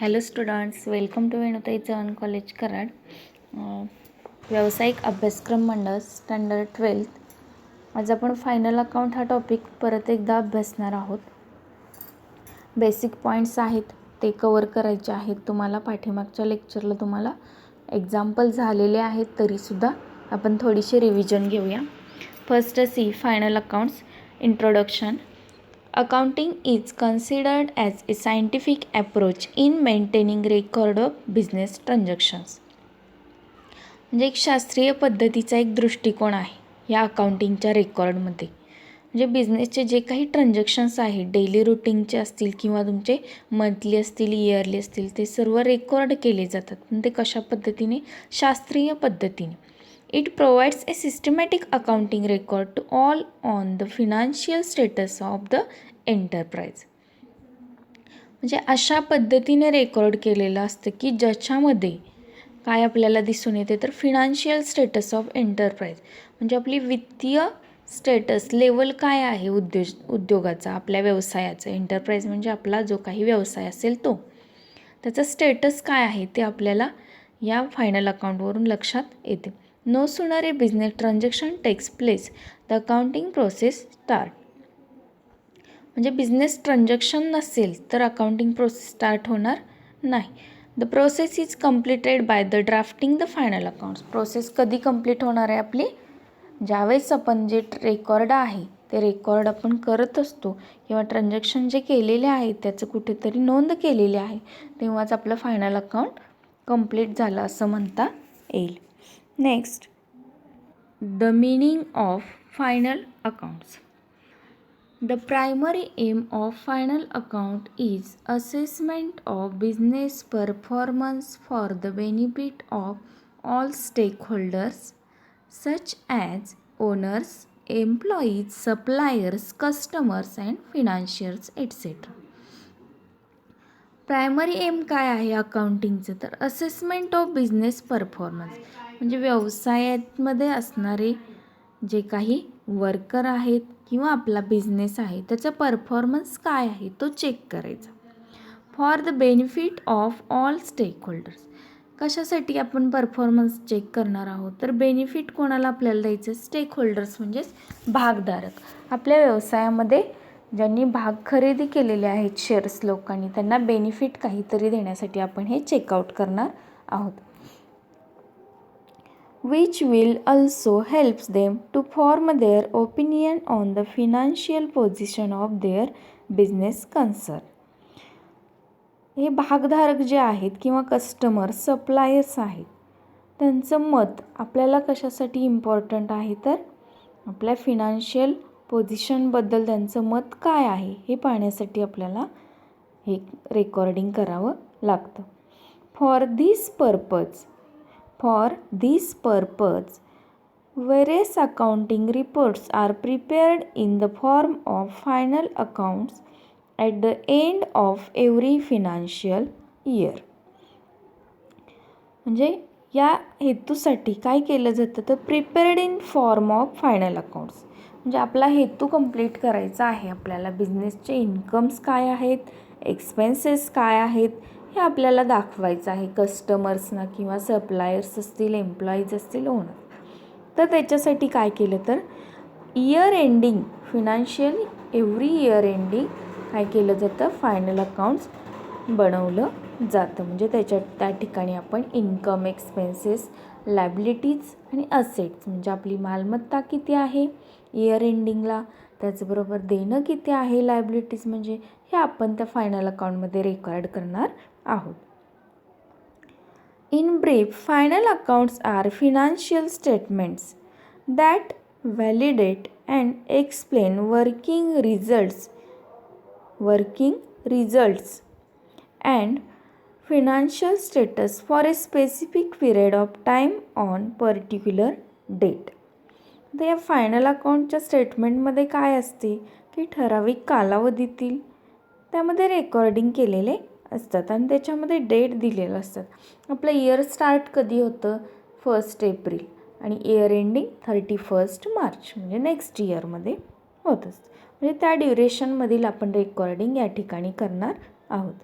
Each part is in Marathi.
Hello students, welcome to Venutai Chavan college Karad. व्यावसायिक अभ्यासक्रम मंडळ स्टँडर्ड 12th. आज आपण फायनल अकाउंट हा टॉपिक परत एकदा अभ्यासणार आहोत. बेसिक पॉईंट्स आहेत ते कवर करायचे आहेत तुम्हाला. पाठीमागच्या लेक्चरला तुम्हाला एक्झाम्पल झालेले आहेत, तरीसुद्धा आपण थोडीशी रिव्हिजन घेऊया. First see final accounts introduction. Accounting is considered as a scientific approach in maintaining record of business transactions. म्हणजे एक शास्त्रीय पद्धतीचा एक दृष्टिकोन आहे या अकाउंटिंगच्या रेकॉर्डमध्ये. म्हणजे बिझनेसचे जे काही ट्रान्झॅक्शन्स आहेत, डेली रुटीनचे असतील किंवा तुमचे मंथली असतील, इयरली असतील, ते सर्व रेकॉर्ड केले जातात. पण ते कशा पद्धतीने? शास्त्रीय पद्धतीने. It provides a systematic accounting record to all on the financial status of the enterprise. म्हणजे अशा पद्धतीने रेकॉर्ड केलेलं असतं की ज्याच्यामध्ये काय आपल्याला दिसून येते तर फिनान्शियल स्टेटस ऑफ एंटरप्राइज, म्हणजे आपली वित्तीय स्टेटस लेवल काय आहे उद्योगाचा, आपल्या व्यवसायाचा. एंटरप्राइज म्हणजे आपला जो काही व्यवसाय असेल तो, त्याचा स्टेटस काय आहे ते आपल्याला या फायनल अकाउंटवरून लक्षात येते. No sooner a business transaction takes place, the accounting process start. म्हणजे बिझनेस ट्रान्झॅक्शन नसेल तर अकाउंटिंग प्रोसेस स्टार्ट होणार नाही. The process is completed by the drafting the final accounts. Process कधी कंप्लीट होणार आहे आपली? ज्यावेळेस आपण जे रेकॉर्ड आहे ते रेकॉर्ड आपण करत असतो किंवा ट्रान्झॅक्शन जे केलेले आहे त्याचं कुठेतरी नोंद केलेली आहे, तेव्हाच आपलं फायनल अकाउंट कंप्लीट झालं असं म्हणता येईल. Next, the meaning of final accounts. The primary aim of final account is assessment of business performance for the benefit of all stakeholders such as owners, employees, suppliers, customers and financiers etc. Primary aim काय आहे अकाउंटिंगचं? तर असेसमेंट ऑफ बिझनेस परफॉर्मन्स, म्हणजे व्यवसायामध्ये असणारे जे काही वर्कर आहेत किंवा आपला बिझनेस आहे त्याचा परफॉर्मन्स काय आहे तो चेक करायचा. For the benefit of all stakeholders. कशासाठी आपण परफॉर्मन्स चेक करणार आहोत? तर बेनिफिट कोणाला आपल्याला द्यायचं? स्टेक होल्डर्स म्हणजेच भागधारक. आपल्या व्यवसायामध्ये ज्यांनी भाग खरेदी केलेले आहेत शेअर्स लोकांनी, त्यांना बेनिफिट काहीतरी देण्यासाठी आपण हे चेकआउट करणार आहोत. Which will also helps them to form their opinion on the financial position of their business concern. हे भागधारक जे आहेत किंवा कस्टमर, सप्लायर्स आहेत, त्यांचं मत आपल्याला कशासाठी इम्पॉर्टंट आहे? तर आपल्या फिनान्शियल पोझिशनबद्दल त्यांचं मत काय आहे हे पाहण्यासाठी आपल्याला हे रेकॉर्डिंग करावं लागतं. For this purpose various accounting reports are prepared in the form of final accounts at the end of every financial year. म्हणजे या हेतूसाठी काय केलं जातं तर prepared in form of final accounts, म्हणजे आपला हेतू कंप्लीट करायचा आहे. आपल्याला बिझनेसचे इन्कम्स काय आहेत, एक्सपेन्सेस काय आहेत हे आपल्याला दाखवायचं आहे कस्टमर्सना किंवा सप्लायर्स असतील, एम्प्लॉईज असतील, ओनर. तर त्याच्यासाठी काय केलं तर year ending financial every year ending काय केलं जातं? फायनल अकाउंट्स बनवलं जातं. म्हणजे त्या ठिकाणी आपण इन्कम, एक्सपेन्सेस, लायबिलिटीज आणि असेट्स, म्हणजे आपली मालमत्ता किती आहे इयर एंडिंगला, त्याचबरोबर देणं किती आहे लायबिलिटीज, म्हणजे हे आपण त्या फायनल अकाउंटमध्ये रेकॉर्ड करणार आहोत. In brief, final accounts are financial statements that validate and explain working results and financial status for a specific period of time on particular date. तर या फायनल अकाउंटच्या स्टेटमेंटमध्ये काय असते की ठराविक कालावधीतील त्यामध्ये रेकॉर्डिंग केलेले असतात आणि त्याच्यामध्ये डेट दिलेलं असतात. आपलं इयर स्टार्ट कधी होतं? 1 एप्रिल आणि इयर एंडिंग 31 मार्च, म्हणजे नेक्स्ट इयरमध्ये होत असतं. म्हणजे त्या ड्युरेशनमधील आपण रेकॉर्डिंग या ठिकाणी करणार आहोत.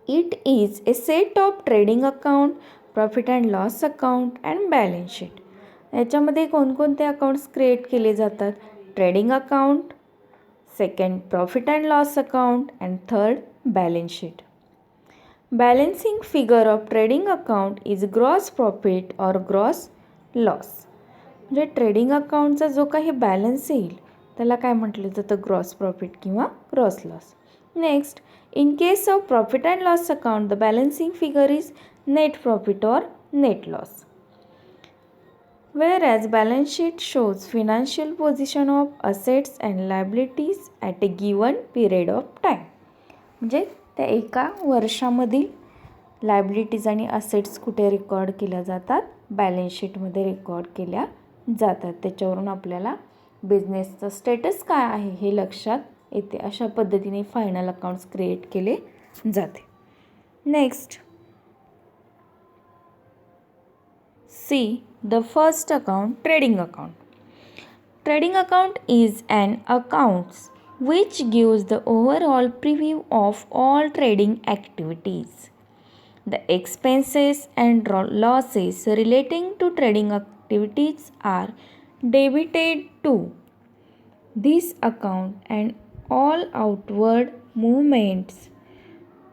It is a set of trading account, profit and loss account and balance sheet. याच्यामध्ये कोणकोणते अकाउंट्स क्रिएट केले जातात? Trading account, second profit and loss account and third balance sheet. Balancing figure of trading account is gross profit or gross loss. म्हणजे ट्रेडिंग अकाउंटचा जो काही बॅलन्स येईल त्याला काय म्हटलं जातं? ग्रॉस प्रॉफिट किंवा gross loss. Next, in case of profit and loss account, the balancing figure is net profit or net loss. Whereas balance sheet shows financial position of assets and liabilities at a given period of time. म्हणजे त्या एका वर्षामधील लायबिलिटीज आणि असेट्स कुठे रेकॉर्ड केल्या जातात? बॅलन्स शीटमध्ये रेकॉर्ड केल्या जातात. त्याच्यावरून आपल्याला बिझनेसचं स्टेटस काय आहे हे लक्षात येते. अशा पद्धतीने फायनल अकाउंट्स क्रिएट केले जाते. Next, see the first account, trading account. Trading account is an accounts which gives the overall preview of all trading activities. The expenses and losses relating to trading activities are debited to this account and all outward movements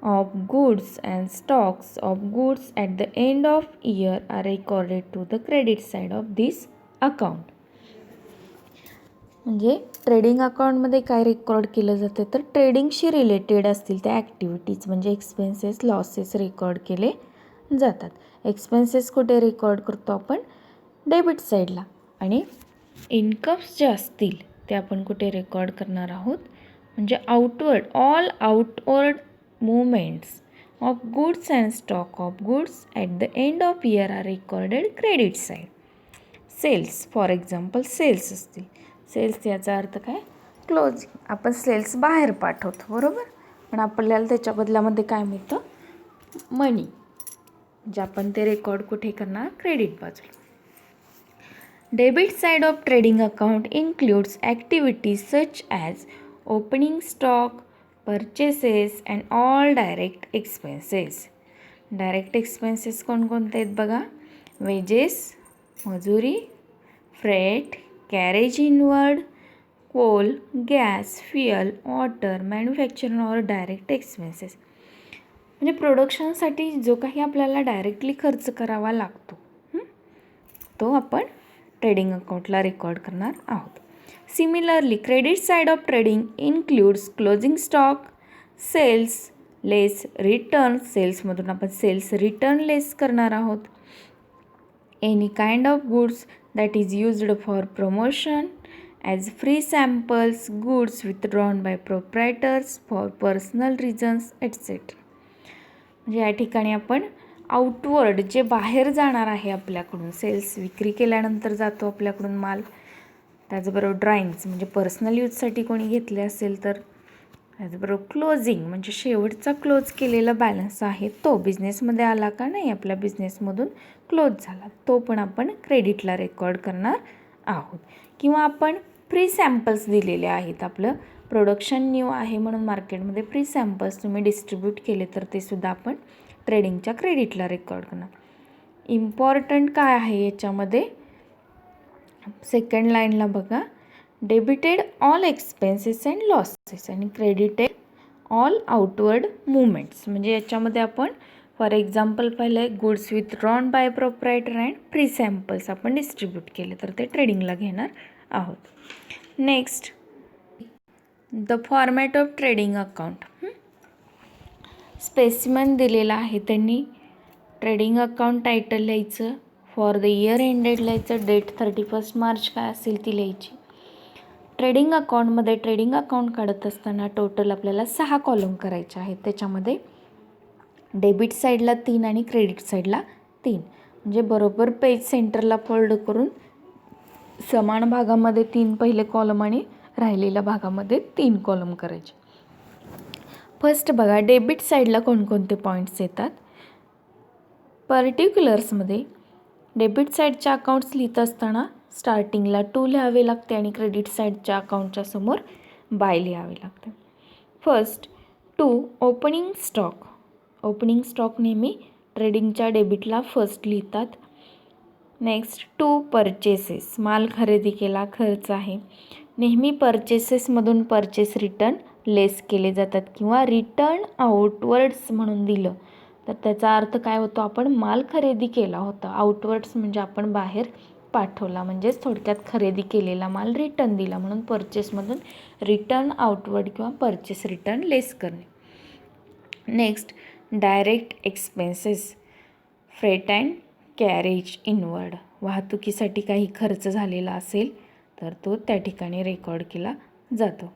of goods and stocks of goods at the end of year are recorded to the credit side of this account. म्हणजे ट्रेडिंग अकाउंटमध्ये काय रेकॉर्ड केलं जातं? तर ट्रेडिंगशी रिलेटेड असतील त्या ॲक्टिव्हिटीज म्हणजे एक्सपेन्सेस, लॉसेस रेकॉर्ड केले जातात. एक्सपेन्सेस कुठे रेकॉर्ड करतो आपण? डेबिट साईडला. आणि इन्कम्स जे असतील ते आपण कुठे रेकॉर्ड करणार आहोत? म्हणजे all outward movements of goods and stock of goods at the end of year are recorded credit side. Sales, for example sales असतील. सेल्स याचा अर्थ काय? क्लोजिंग. आपण सेल्स बाहेर पाठवतो बरोबर, पण आपल्याला त्याच्या बदलामध्ये काय मिळतं? मनी. म्हणजे आपण ते रेकॉर्ड कुठे करणार? क्रेडिट बाजूला. Debit side of trading account includes activities such as opening stock, purchases and all direct expenses. Direct expenses कोणकोणते आहेत बघा? वेजेस, मजुरी, freight, carriage inward, coal, gas, fuel, water, manufacturing or direct expenses. म्हणजे प्रोडक्शनसाठी जो काही आपल्याला डायरेक्टली खर्च करावा लागतो तो आपण ट्रेडिंग अकाउंटला रेकॉर्ड करणार आहोत. Similarly credit side of trading includes closing stock, sales less return. सेल्समधून आपण सेल्स रिटर्न लेस करणार आहोत. Any kind of goods that is used for promotion as free samples, goods withdrawn by proprietors for personal reasons etc. म्हणजे या ठिकाणी आपण आउटवर्ड जे बाहेर जाणार आहे आपल्याकडून, सेल्स विक्री केल्यानंतर जातो आपल्याकडून माल, त्याचबरोबर ड्रॉइंग्स म्हणजे पर्सनल यूजसाठी कोणी घेतले असेल तर, त्याचबरोबर क्लोजिंग म्हणजे शेवटचा क्लोज केलेला बॅलन्स आहे तो बिझनेसमध्ये आला का नाही, आपल्या बिझनेसमधून क्लोज झाला, तो पण आपण क्रेडिटला रेकॉर्ड करणार आहोत. किंवा आपण फ्री सॅम्पल्स दिलेले आहेत, आपलं प्रोडक्शन न्यू आहे म्हणून मार्केटमध्ये फ्री सॅम्पल्स तुम्ही डिस्ट्रीब्यूट केले तर ते सुद्धा आपण ट्रेडिंगच्या क्रेडिटला रेकॉर्ड करणार. इम्पॉर्टंट काय आहे याच्यामध्ये? सेकंड लाईनला बघा, debited all expenses and losses आणि क्रेडिटेड ऑल आउटवर्ड मुवमेंट्स. म्हणजे याच्यामध्ये आपण फॉर एक्झाम्पल पाहिलं आहे goods withdrawn bye proprietor and free samples आपण डिस्ट्रीब्यूट केले तर ते ट्रेडिंगला घेणार आहोत. Next, the format of trading account. Specimen दिलेला आहे, त्यांनी ट्रेडिंग अकाउंट टायटल लिहायचं, फॉर द इयर एंडेड लिहायचं, डेट 31 मार्च काय असेल ती लिहायची. ट्रेडिंग अकाउंटमध्ये ट्रेडिंग अकाउंट काढत असताना टोटल आपल्याला 6 कॉलम करायचे आहेत. त्याच्यामध्ये डेबिट साईडला 3 आणि क्रेडिट साईडला 3. म्हणजे बरोबर पेज सेंटरला फोल्ड करून समान भागामध्ये 3 पहिले कॉलम आणि राहिलेल्या भागामध्ये 3 कॉलम करायचे. फर्स्ट बघा, डेबिट साईडला कोणकोणते पॉईंट्स येतात. पर्टिक्युलर्समध्ये डेबिट साईडच्या अकाउंट्स लिहित असताना स्टार्टिंगला 2 लिहावे लागते आणि क्रेडिट साईडच्या अकाउंटच्या समोर बाय लिहावे लागते. First 2 opening stock. Opening stock नेहमी ट्रेडिंगच्या डेबिटला फर्स्ट लिहितात. नेक्स्ट टू परचेसेस, माल खरेदी केला, खर्च आहे. नेहमी परचेसेसमधून परचेस रिटर्न लेस केले जातात किंवा रिटर्न आउटवर्ड्स म्हणून दिलं तर त्याचा अर्थ काय होतो, आपण माल खरेदी केला होता. आउटवर्ड्स म्हणजे आपण बाहेर पाठवला, म्हणजेच थोडक्यात खरेदी केलेला माल रिटर्न दिला, म्हणून परचेसमधून रिटर्न आउटवर्ड किंवा परचेस रिटर्न लेस करणे. Next direct expenses, freight and carriage inward, वाहतुकीसाठी काही खर्च झालेला असेल तर तो त्या ठिकाणी रेकॉर्ड केला जातो.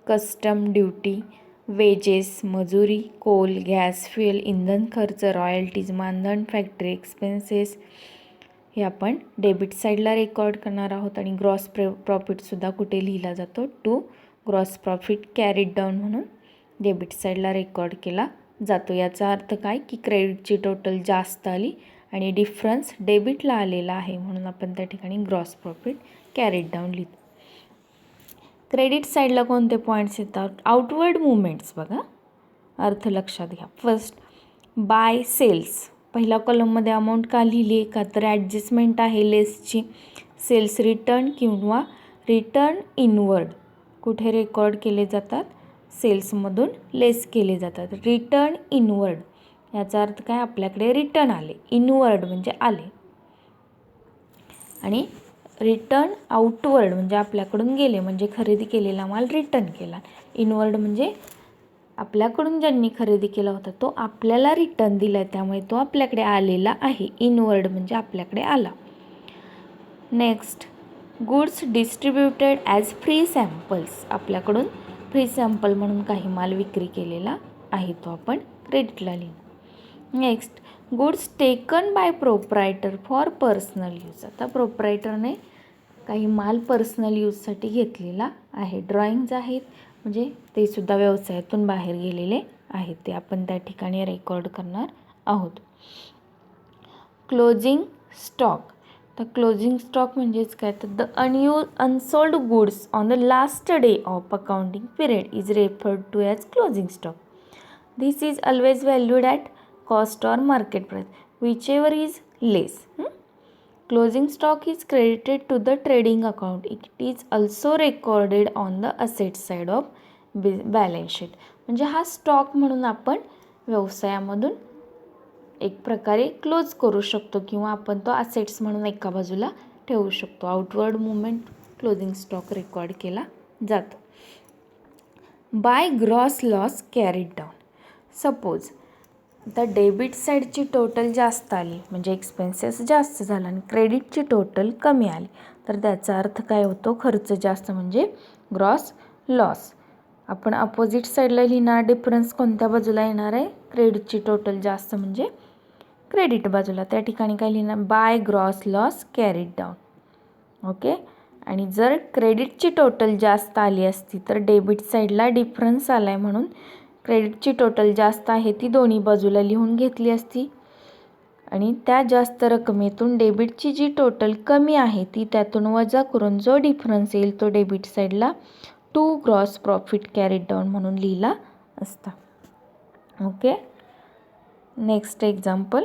कस्टम ड्युटी, वेजेस मजुरी, कोल, गॅस, फ्युएल, इंधन खर्च, रॉयल्टीज, मानधन, फॅक्टरी एक्सपेन्सेस हे आपण डेबिट साईडला रेकॉर्ड करणार आहोत. आणि ग्रॉस प्रॉफिटसुद्धा कुठे लिहिला जातो, to gross profit carried down म्हणून डेबिट साईडला रेकॉर्ड केला जातो. याचा अर्थ काय की क्रेडिटची टोटल जास्त आली आणि डिफरन्स डेबिटला आलेला आहे, म्हणून आपण त्या ठिकाणी ग्रॉस प्रॉफिट कॅरीड डाऊन लिहितो. क्रेडिट साईडला कोणते पॉईंट्स येतात, आउटवर्ड मुवमेंट्स बघा, अर्थ लक्षात घ्या. फर्स्ट बाय सेल्स, पहिल्या कॉलममध्ये अमाऊंट का लिहिली आहे का तर ॲडजस्टमेंट आहे लेसची. सेल्स रिटर्न किंवा रिटर्न इनवर्ड कुठे रेकॉर्ड केले जातात, सेल्समधून लेस केले जातात. रिटर्न इनवर्ड याचा अर्थ काय, आपल्याकडे रिटर्न आले, इनवर्ड म्हणजे आले. आणि रिटर्न आउटवर्ड म्हणजे आपल्याकडून गेले, म्हणजे खरेदी केलेला माल रिटर्न केला. इनवर्ड म्हणजे आपल्याकडून ज्यांनी खरेदी केला होता तो आपल्याला रिटर्न दिला आहे, त्यामुळे तो आपल्याकडे आलेला आहे. इनवर्ड म्हणजे आपल्याकडे आला. Next goods distributed as free samples, आपल्याकडून फ्री सॅम्पल म्हणून काही माल विक्री केलेला आहे, तो आपण क्रेडिटला लिहू. Next goods taken by proprietor for personal use, आता प्रोप्रायटरने काही माल पर्सनल यूजसाठी घेतलेला आहे. ड्रॉइंग्ज आहेत म्हणजे ते सुद्धा व्यवसायातून बाहेर गेलेले आहेत, ते आपण त्या ठिकाणी रेकॉर्ड करणार आहोत. क्लोजिंग स्टॉक, तर क्लोजिंग स्टॉक म्हणजेच काय तर the unsold goods on the last day of accounting period is referred to as closing stock. This is always valued at cost or market price whichever is less. Closing stock is credited to the trading account. It is also recorded on the asset side of balance sheet. म्हणजे हा स्टॉक म्हणून आपण व्यवसायामधून एक प्रकारे क्लोज करू शकतो किंवा आपण तो असेट्स म्हणून एका बाजूला ठेवू शकतो. Outward movement closing stock record केला जातो. By gross loss carried down, suppose आता डेबिट साईडची टोटल जास्त आली म्हणजे एक्सपेन्सेस जास्त झाला आणि क्रेडिटची टोटल कमी आली तर त्याचा अर्थ काय होतो, खर्च जास्त म्हणजे ग्रॉस लॉस. आपण अपोजिट साईडला लिहिणार डिफरन्स कोणत्या बाजूला येणार आहे, क्रेडिटची टोटल जास्त म्हणजे क्रेडिट बाजूला, त्या ठिकाणी काय लिहिणार by gross loss carried down. Okay, आणि जर क्रेडिटची टोटल जास्त आली असती तर डेबिट साईडला डिफरन्स आला आहे म्हणून क्रेडिटची टोटल जास्त आहे ती दोन्ही बाजूला लिहून घेतली असती आणि त्या जास्त रकमेतून डेबिटची जी टोटल कमी आहे ती त्यातून वजा करून जो डिफरन्स येईल तो डेबिट साईडला to gross profit carried down म्हणून लिहिला असता. Okay, next example.